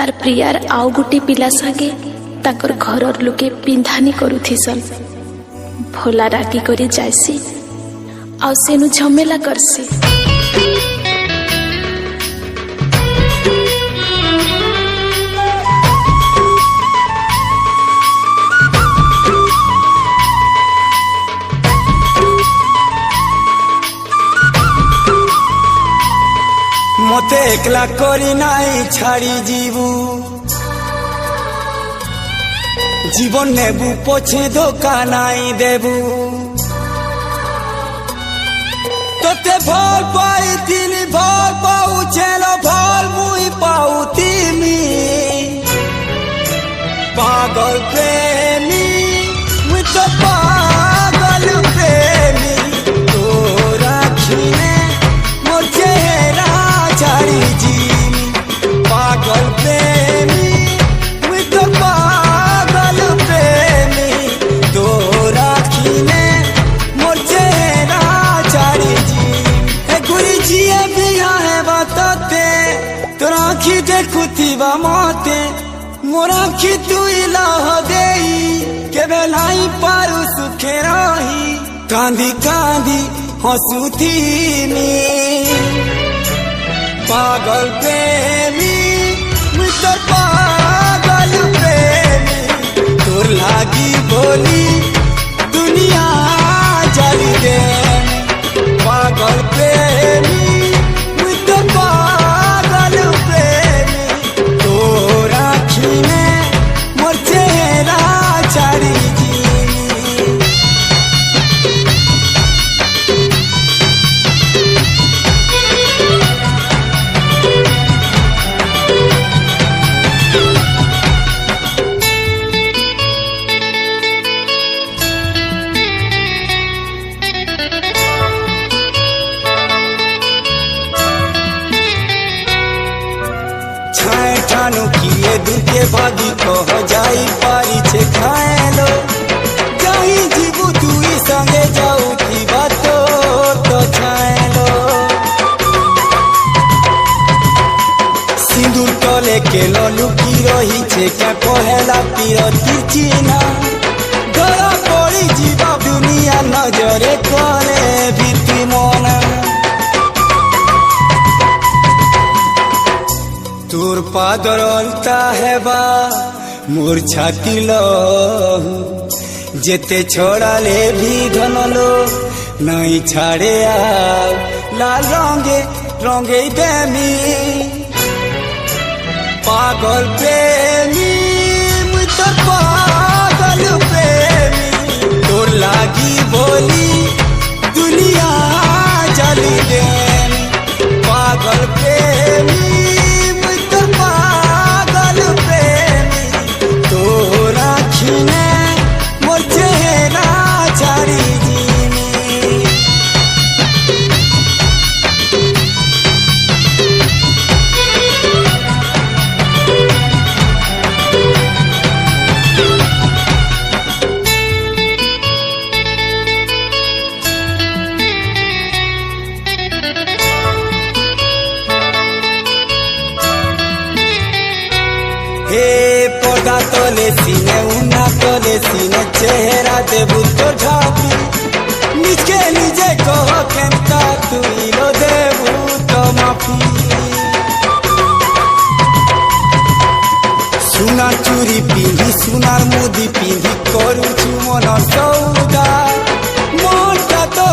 तार प्रियार आउ गोटे पिला सागे ताकर घरर लोके पिंधानी करुथिसन। भोला रागी करी जायसी आउ सेनु झमेला करसी। मते एकला करी नाई छाड़ी जीवू जीवन नेबू पछे धोखा नाई देबू तोते भल पाई तिनी भल पाऊ चलो भल मुई पाऊ तिमी पागल प्रेमी मुई तो पागल प्रेमी तोरा खीने मोर चेहरा छाड़ी जीनी पागल प्रेमी मुई तो पागल प्रेमी तोरा खीने मोर चेहरा छाड़ी जीनी गुरी जिए बिया है बातते तोरा आँखी देखुती बा मते मोर आँखी तू इलाह देई के बेलाई पारू सुखे रही कांदी कांदी हंसुथी पागल प्रेमी मुई तोर पागल प्रेमी तोर लागी बोली दुनिया जली दे पागल प्रेमी मुई तोर पागल प्रेमी तोर आँखीने मोर चेहरा छाड़ी ठानु किए दुखे भागी कह जाई पारी छे खाएलो जाई जीवू तुई संगे जाऊ की बातो तो छाएलो सिंदूर तले के लुकी रही छे क्या कहेला पिरती चिना धरा पड़ी जीवा दुनिया नजरे करे भीति मना तोर पादरलता है बा मोर छाती लहू जेते छोड़ाले भी धनलो नहीं छाड़े आओ लाल रंगे रंगे देमी पागल प्रेमी मुई तो पागल प्रेमी तोर लागी बोली दुनिया जली देमी पागल प्रेमी मोर चेहरा छाड़ी पौधा तले सीने उन्ना तले सीने चेहरा देबू तो ढापी निजे निजे कह केमता तू लो देबू तो माफी सुना चूरी पिंधी सुनार मुदी पिंधी करू छु मन सौदा मोटा तो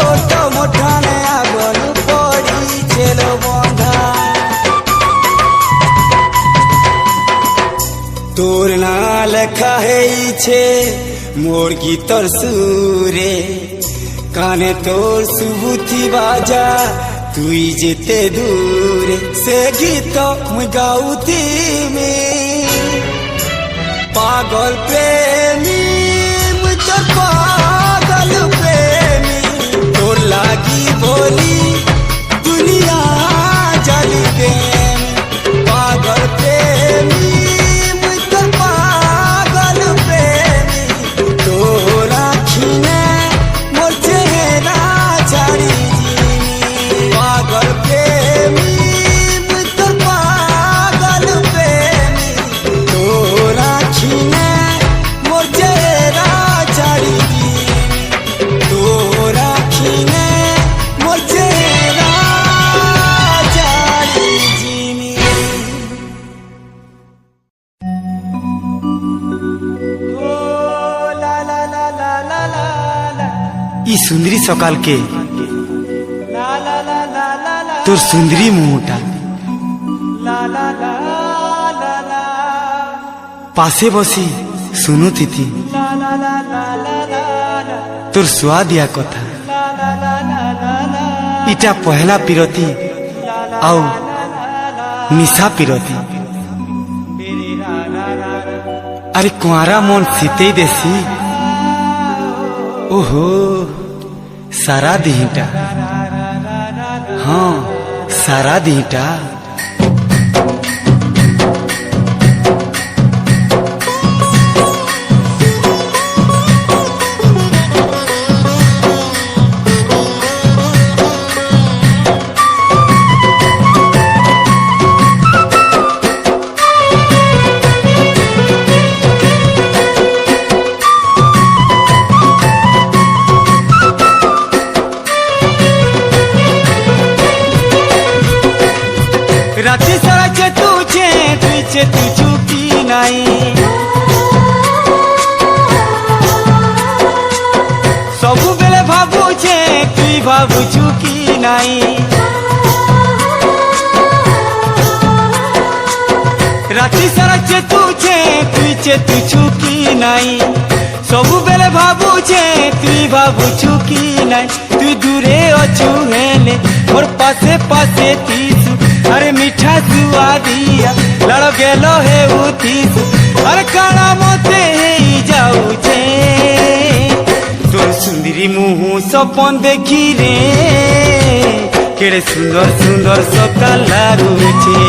मोठाने आगनु पड़ी चलो बंधा तोर ना লেখা হয়েছে মোর গীতর সুরে কানে তোর সুবুতি বাজা তুই যেতে দূরে সে গীত মুই গাউতি মে পাগল প্রেমী মুই তো পাগল প্রেমী তোর লাগি বলি দুনিয়া জালি দে পাগল প্রেমী ই সুন্দরী সকালকে তোর সুন্দরী মুহটা পাশে বসি শুনুথিতি তোর সুয়াদিয়া কথা ইটা পহলা পিরতি আউ নিশা পিরতি আরে কুয়ারা মন শীতেই দেশি ওহো সারা দিনটা हाँ सारा दीटा রাতে সারা তুঝে তুই চুকি নাই ସବୁବେଳେ ଭାବୁଛେ তুই ଭାବୁଛୁ କି নাই রাতে সারা তুঝে তুই চুকি নাই ସବୁବେଳେ ଭାବୁଛେ তুই ଭାବୁଛୁ କି নাই তুই দূরে অছু হেলে মোর পাশে পাশে তিসু अरे मीठा सुआदिया लड़ गेलो हे उतीस अरे काना मोते हे जाऊचे तोर सुंदरी मुँह सपन देखी रे केड़े सुंदर सुंदर सकाल लागुचे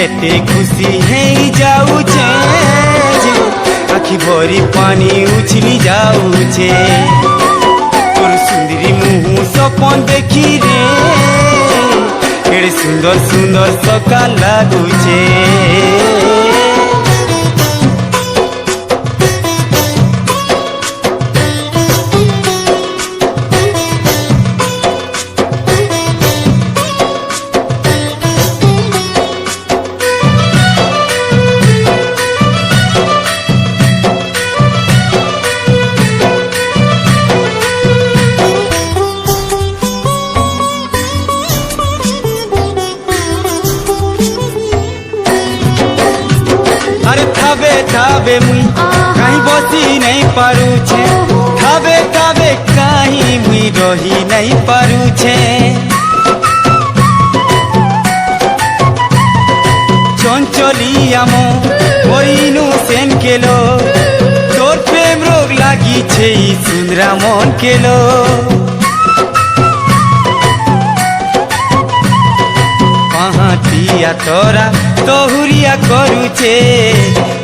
एते खुशी हे जाऊचे आखि भरी पानी उछली जाऊचे तोर सुंदरी मुँह सपन देखी रे केड़े सुंदर सुंदर सकाल लागुचे थाबे थाबे मुई कहीं बसी नहीं पारू छे थाबे थाबे कहीं मुई रही नहीं पारू छे चंचलिया मो मोइनु सेन केलो तोर प्रेम रोग लागी छे सुंदरा मन केलो पहाटिया तोरा तोहुरिया करूचे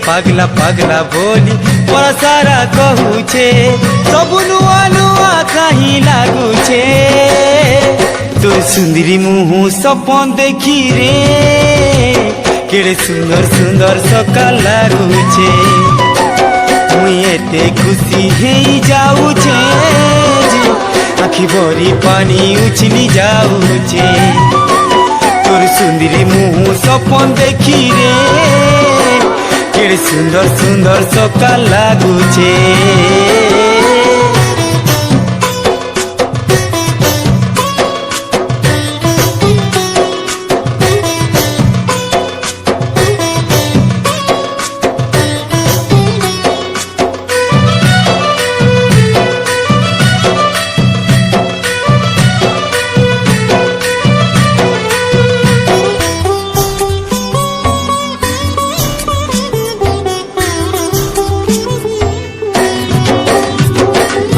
पगला पगला बोली परसारा कहूचे सब नुआ नुआ कहीं लागुचे तोर सुंदरी मुँह सपन देखी रे केड़े सुंदर सुंदर सकाल लागुचे मुई एते खुशी हे जाऊचे आखि भरी पानी उछली जाऊचे तोर सुंदरी मुँह सपन देखी रे केड़े सुंदर सुंदर सकाल लागुचे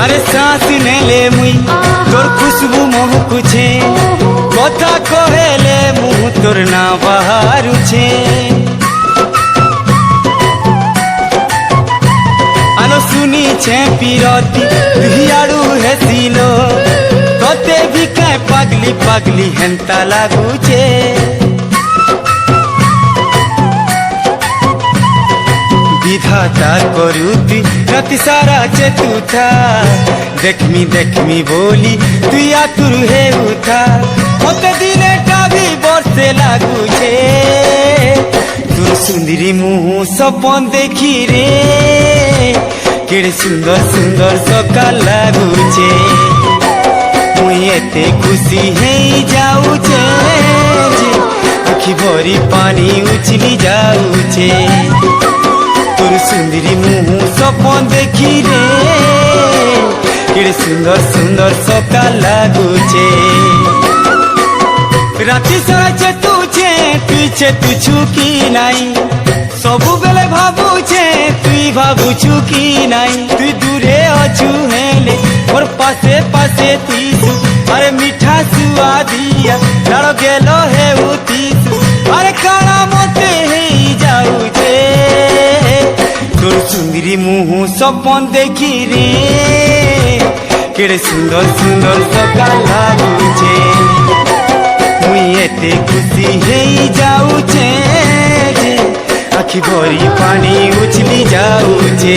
अरे सांस ने ले मुई तोर खुशबू महकुछे कथा कहेले मुँह तोर ना बाहरुछे आलो सुनी छे पीरती हियाड़ू हेसिलो तोते भी काय पागली पागली हेंता लागुछे विधाता करुती राति सारा चेतुथा देखमी बोली तु आतुर हे उठा मते दिने टाभी बरसे लागुछे तोर सुंदरी मुँह सपन देखी रे केड़े सुंदर सुंदर सकाल लागुचे मुई एते खुशी है जाऊचे आखि भरी पानी उछली जाऊचे तोर सुंदरी मुँह सपन देखी रे केड़े सुंदर सुंदर सकाल लागुचे राति सारा चेतुचे तुझे तुझु की नाई सबु बेले भाबुचे तुई भाबुछु की नाई तुई दूरे अछु हेले मोर पासे पासे तुई अरे मीठा सुआदिया लाड़ गेलो हे उतीसु अरे काना मते हे जाऊचे तोर सुंदरी मुँह सपन देखी रे केड़े सुंदर सुंदर सकाल लागुचे मुई एते खुशी है जाऊचे आखि भरी पानी उछली जाऊचे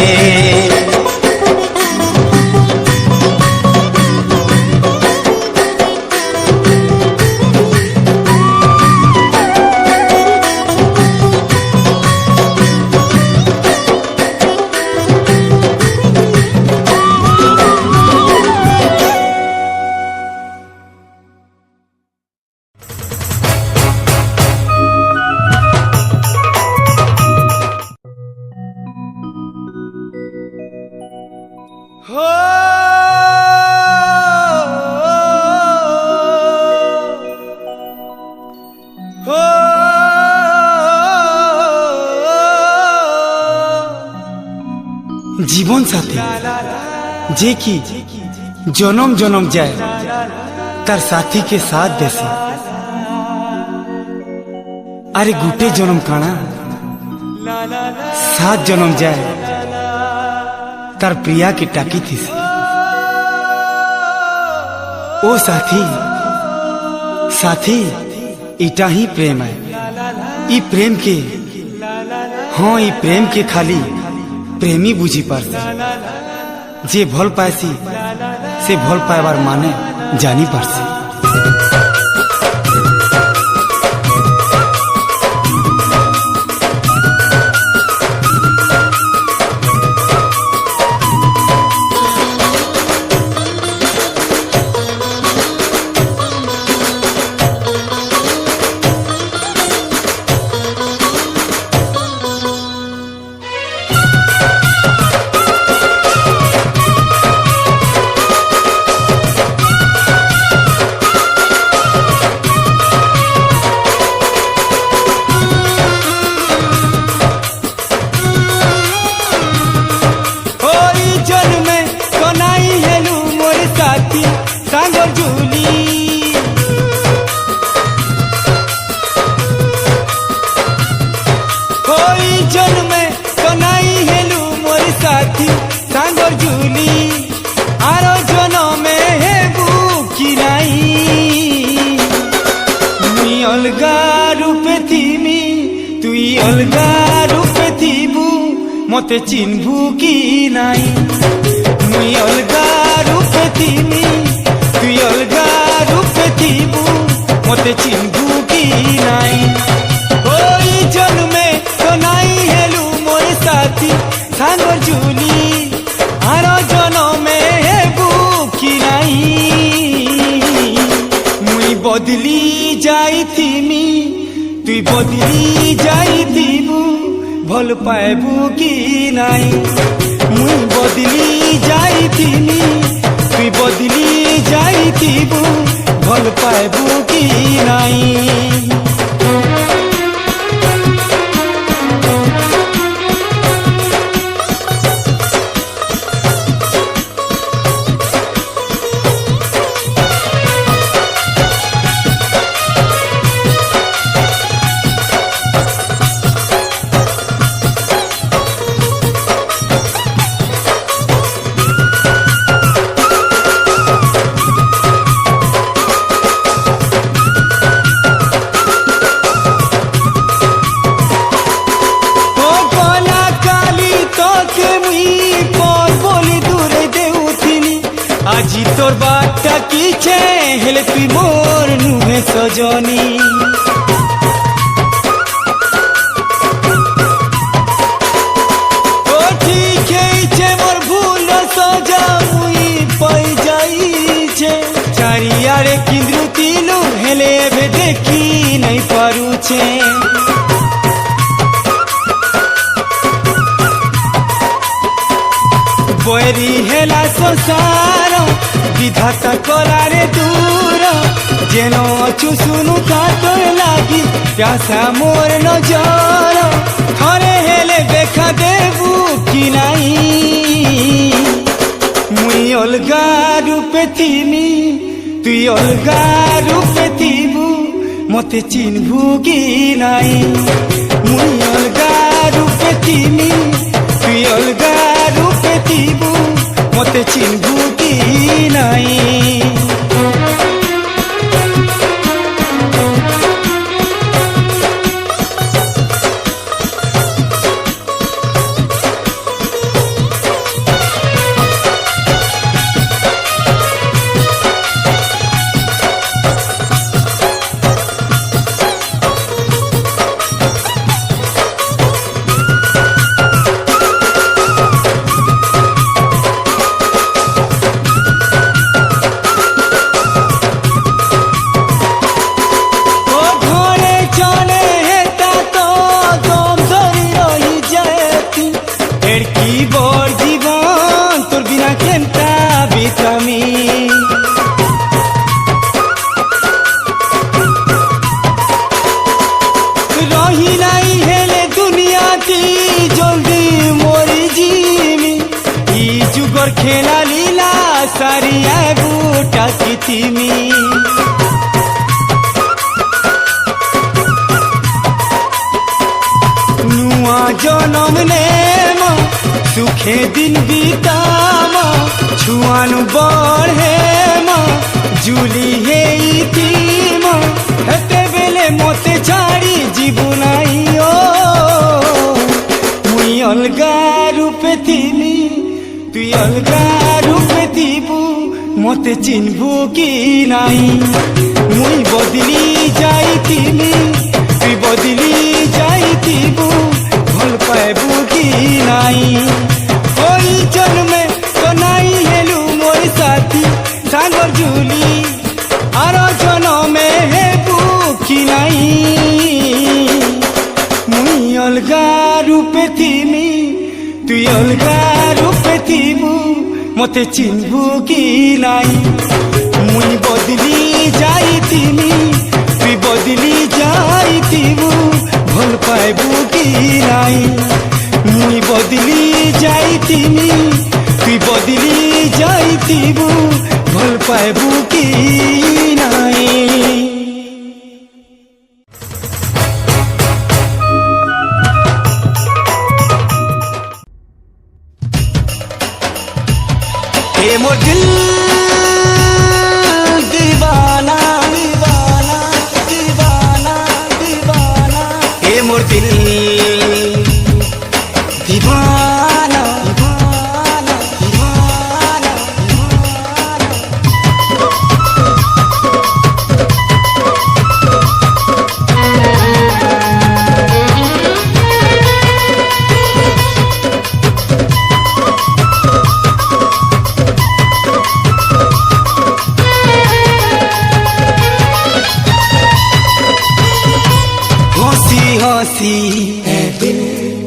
हो हो जीवन साथी जे की जन्म जन्म जाए तार साथी के साथ देसे अरे गुटे जन्म काना 7 जन्म जाए तार प्रिया की टाकी थी ओ साथी साथी इटा ही प्रेम है ई प्रेम के हाँ ई प्रेम के खाली प्रेमी बुझी पारसी जे भल पासी से भल पाइबार माने जानी पारसी मते चिन्हबू की नाई मुई अलगा रूपे थीमी तुई अलगा रूपे थीबू मते चिन्हबू की नाई ओई जन्मे तो नाई हेलू मोर साथी सांगर झूली आरो जनमे हेबू की नाई मुई बदली जाई थीमी तुई बदली जाई थीबू भल पाएबू की नाई मुई बदली जाई थीनी तुई बदली जाई थीबू भल पाएबू की नाई আজি তোর বাটটা কিছে হেলে তুই মোর নুহে সজনী ও ঠিক হইছে মোর हेले एबे देखी नहीं पारुछे बैरी हेला संसार विधाता करारे दूर जेन अछु सुनु तोर लागी प्यासा मोर नजर थरे हेले देखा देबू कि नहीं मुई अलगा रूपे थीमी तुई अलगा रूपे थीबू मते चिन्हबू कि नहीं मुई अलगा रूपे थीमी तुई अलगा रूपे थीबू मते चिन्हबू कि नहीं खेला लीला सारिया बूटा कितिमी नुआ जनम नेम सुखे दिन बीताम छुआनु बढ़ेम जुली हेइतिम हेते बेले मते छाड़ी जीवु नाई ओ मुई अलगा रूपे थीमी तुई अलगा रूपे थीबू मते चिन्हबू कि नहीं मुई बदली जाइतिमी तुई बदली जाइतिबू भल पाइबू कि नहीं ओई जन्मे तो नहीं हेलु मोर साथी सांगर जुली आरो जनमे हेबू कि नहीं मुई अलगा रूपे थीमी तुई अलगा रूपे थीबू मते चिन्हबू कि नहीं मुई बदली जाइतिमी तुई बदली जाइतिबू भल पाइबू कि नहीं मुई बदली जाइतिमी तुई बदली जाइतिबू भल पाइबू कि नहीं ए मोर दिल दीवाना दीवाना दीवाना दीवाना ए मोर दिल दीवाना दीवाना दीवाना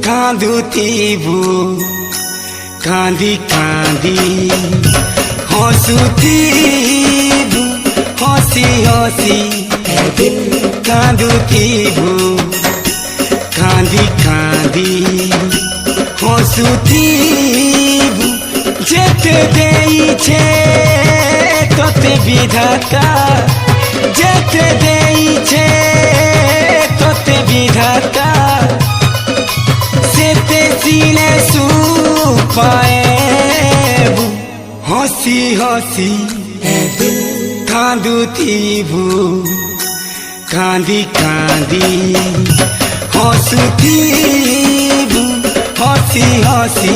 कांदुथिबू कांदी कांदी हंसुथिबू हंसी हंसी कांदुथिबू कांदी कांदी हंसुथिबू जेते देइछे तोते विधाता जेते देइछे तोते विधाता सीने सुपाएबू हंसी हंसी कांदुथिबू कांदी कांदी हंसुथिबू हंसी हंसी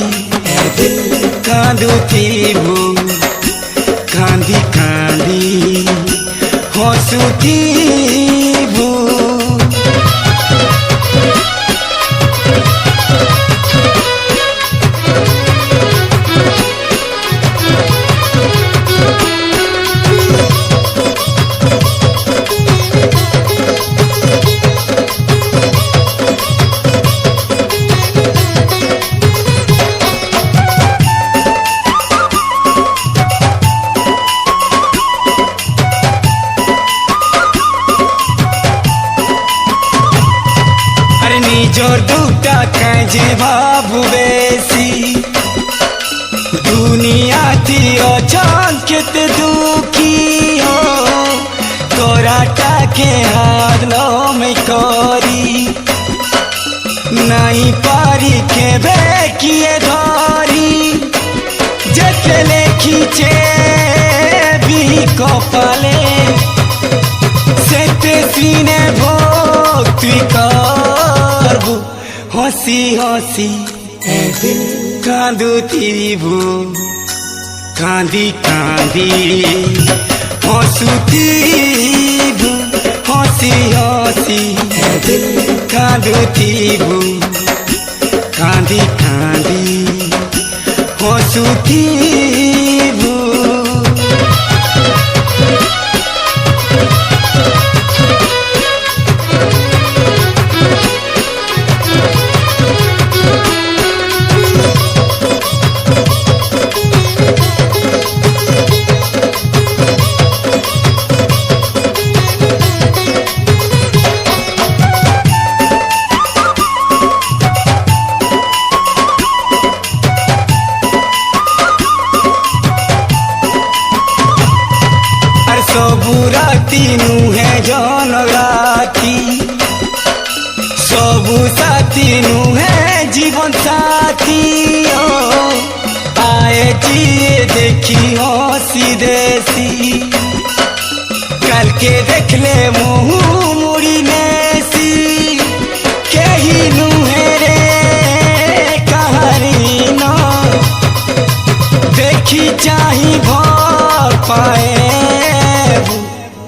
कांदुथिबू कांदी कांदी हंसुथिबू দুটা কাজে ভাবু বেশি দুনিয়াতে অছন কেতে দুঃখী হো তোরাটাকে হারলম করি নাই পারি কেবে কিয়ে ধরি যেতে লেখিছে বি কপালে সেতে সিনে ভক্তি করবু হসি হসি কাঁদুথিবু কাঁদি কাঁদি হসুথিবু হসি হসি কাঁদুথিবু কাঁদি কাঁদি হসুথিবু सबुराती नुहे जन राती सबु साथी नुहे जीवन साथी आए जिए देखी हसी देसी कल के देखले मुँह मुड़ी नेसी कही नुहे रे कहानी न देखी चाही भर पाए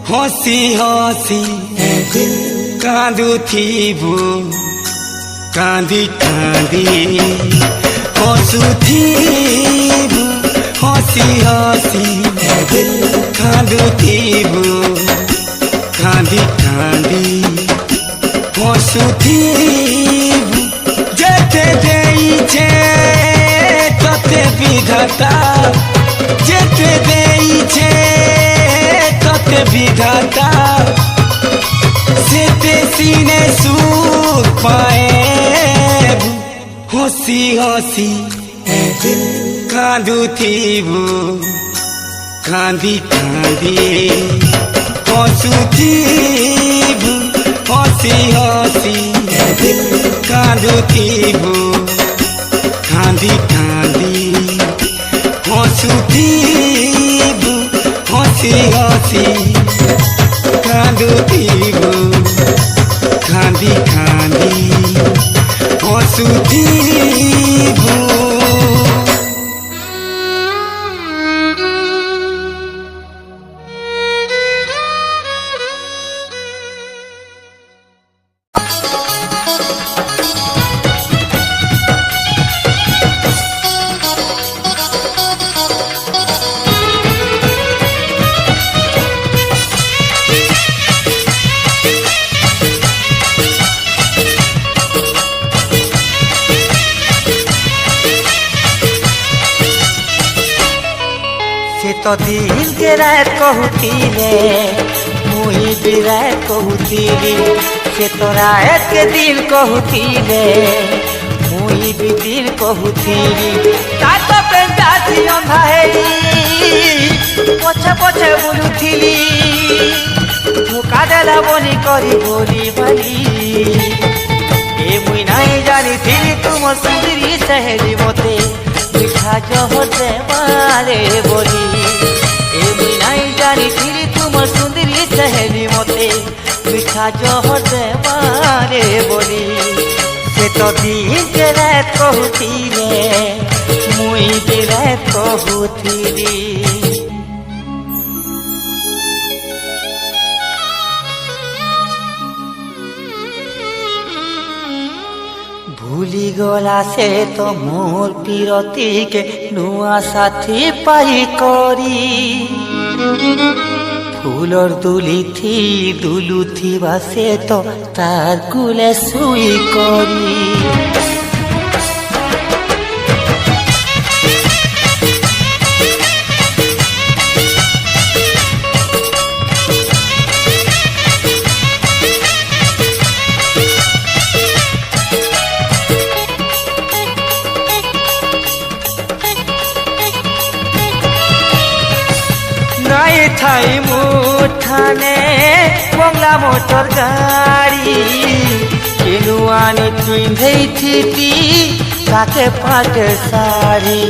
हसी हसी कांदुथीबू कांदी कांदी हसुथीबू हसी हसी कांदुथीबू कांदी कांदी हसुथीबू जेते देइछे तते विधाता जेते देइछे तते विधाता सेते सीने सुख पाए हसी हसी कांदुथीबू कांदी कांदी हसुथीबू हसी हसी कांदुथीबू कांदी कांदी हसुथीबू हसी हसी कांदुथीबू कांदी कांदी हसुथीबू तो दिल के रात कहूतीले मुई भी रात कहूतीली से तो रात के दिल कहूतीले मुई भी दिल कहूतीली तात पे जाती अंधा है पछे पछे बुलुथिली मुका देला बनी करी बोली बली ए मुई नहीं जानी थी तुम सुंदरी सहेली मोते मिठा जहर मारे बोली नहीं जानी थी तुम सुंदरी सहेली मोते मिठा जहर मारे बोली से तो दिन के रात कहूतीले मुई भी रात कहूतीली भूली गला से तो मोर पीरती के नुआ साथी पाई करी फूलर दुली थी दुलू थी बासे तो तार कुले सुई करी ঠাই মুঠানে বংলা মোটর গাড়ি কেনু আনি পিন্ধেই থিতি তাকে পাট শাড়ি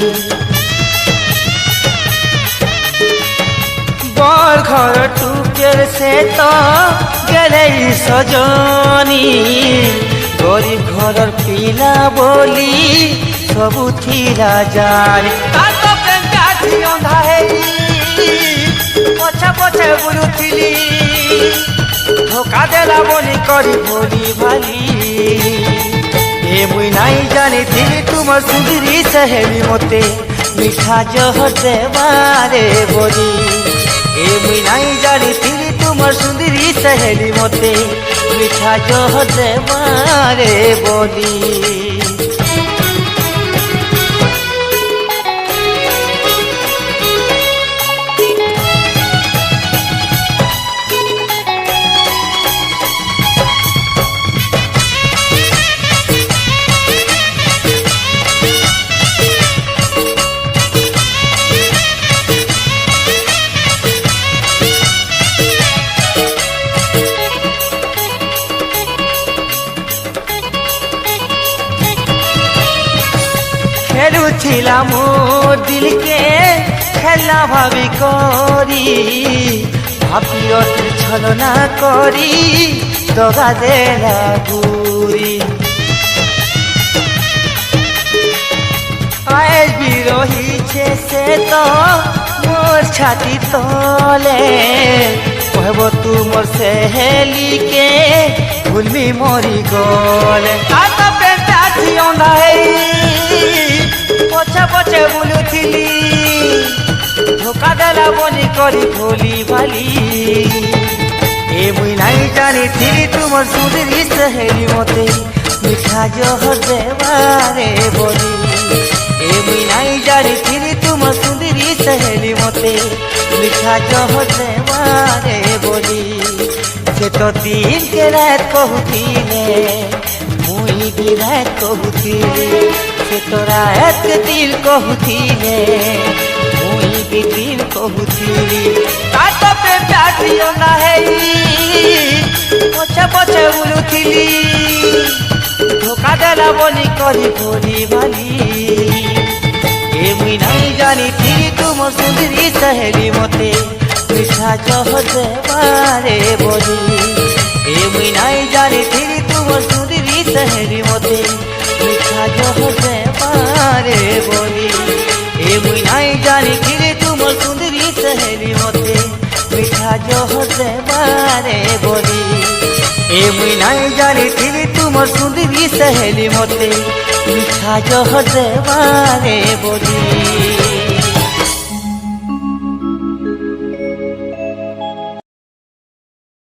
বর ঘর টুকের সে তো গেলেই সজনী গরিব ঘরর পিলা বলি সবু থিরা জানি অন্ধা হেই পছা পছা বুলুথিলি ধোকা দেলা বলি করি ভোলি ভালি এ মুই নাই জানিথিলি তোমার সুন্দরী সহেলি মতে মিঠা জহর দেবারে বলি এ মুই নাই জানিথিলি তোমার সুন্দরী সহেলি মতে মিঠা জহর দেবারে বলি খেলুছিলাম দিল কে খেলা ভাবি করি ভাবিরত ছলনা করি দগা দেলা গুরি আজ বিরহিছে সে তো মোর ছাতি তলে কহব তু মোর সেহেলি কে ভুলমি মরি গলে কাতা পেটা জিওনা হেই পছা পছে বুলুথিলি ধোকা দেলা বনি করি ভোলি ভালি এ মুই নাই জানিথিলি তোমার সুন্দরী সহেলি মতে মিঠা জহর দেবারে বলি এ মুই নাই জানিথিলি তোমার সুন্দরী সহেলি মতে মিঠা জহর দেবারে বলি সে তো দিন কে রাত কহুথিলে মুই भी रात कहुथिले से तोरा एक दिल कहुथिले मुई भी दिल कहुथिली काट पे प्यासियो ना है पछे पछे बुलुथिली धोखा देला बोली करी भोली भाली ए मुई नहीं जानी थी तुम सुंदरी सहेली मते मिठा जहर देबारे बोली ए मुई नहीं जानी थी तुम सुंदरी सहेली मते मिठा जहर देबारे बोली ए मुई नहीं जानी थी तुम सुंदरी सहेली मते मिठा जहर देबारे बोली ए मुई नहीं जानी थी तुम सुंदरी सहेली मते मिठा जहर देबारे बोली।